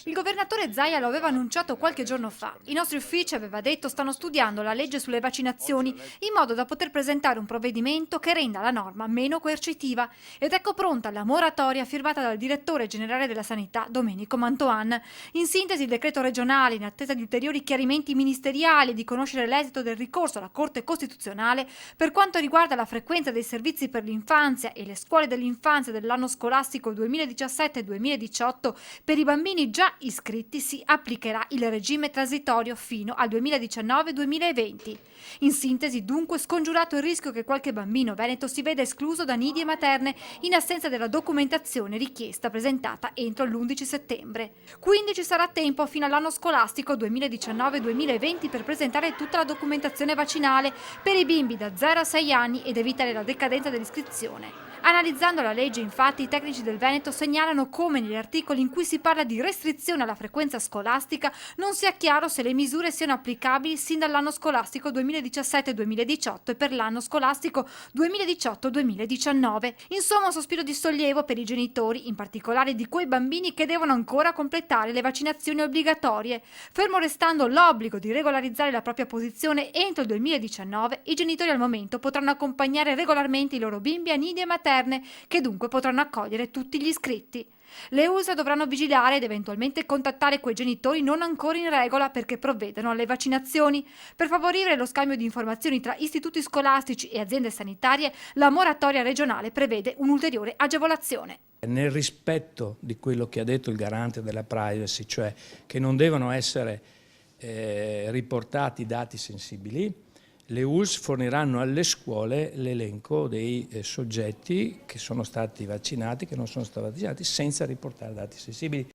Il governatore Zaia lo aveva annunciato qualche giorno fa. I nostri uffici, aveva detto, stanno studiando la legge sulle vaccinazioni in modo da poter presentare un provvedimento che renda la norma meno coercitiva. Ed ecco pronta la moratoria firmata dal direttore generale della Sanità, Domenico Mantoan. In sintesi, il decreto regionale, in attesa di ulteriori chiarimenti ministeriali e di conoscere l'esito del ricorso alla Corte Costituzionale, per quanto riguarda la frequenza dei servizi per l'infanzia e le scuole dell'infanzia dell'anno scolastico 2017-2018, per i bambini già iscritti si applicherà il regime transitorio fino al 2019-2020. In sintesi, dunque, scongiurato il rischio che qualche bambino veneto si veda escluso da nidi e materne in assenza della documentazione richiesta presentata entro l'11 settembre. Quindi ci sarà tempo fino all'anno scolastico 2019-2020 per presentare tutta la documentazione vaccinale per i bimbi da 0 a 6 anni ed evitare la decadenza dell'iscrizione. Analizzando la legge, infatti, i tecnici del Veneto segnalano come negli articoli in cui si parla di restrizione alla frequenza scolastica non sia chiaro se le misure siano applicabili sin dall'anno scolastico 2017-2018 e per l'anno scolastico 2018-2019. Insomma, un sospiro di sollievo per i genitori, in particolare di quei bambini che devono ancora completare le vaccinazioni obbligatorie. Fermo restando l'obbligo di regolarizzare la propria posizione entro il 2019, i genitori al momento potranno accompagnare regolarmente i loro bimbi a nidi e materne, che dunque potranno accogliere tutti gli iscritti. Le USA dovranno vigilare ed eventualmente contattare quei genitori non ancora in regola perché provvedano alle vaccinazioni. Per favorire lo scambio di informazioni tra istituti scolastici e aziende sanitarie, la moratoria regionale prevede un'ulteriore agevolazione. Nel rispetto di quello che ha detto il garante della privacy, cioè che non devono essere riportati dati sensibili, le ULSS forniranno alle scuole l'elenco dei soggetti che sono stati vaccinati, che non sono stati vaccinati, senza riportare dati sensibili.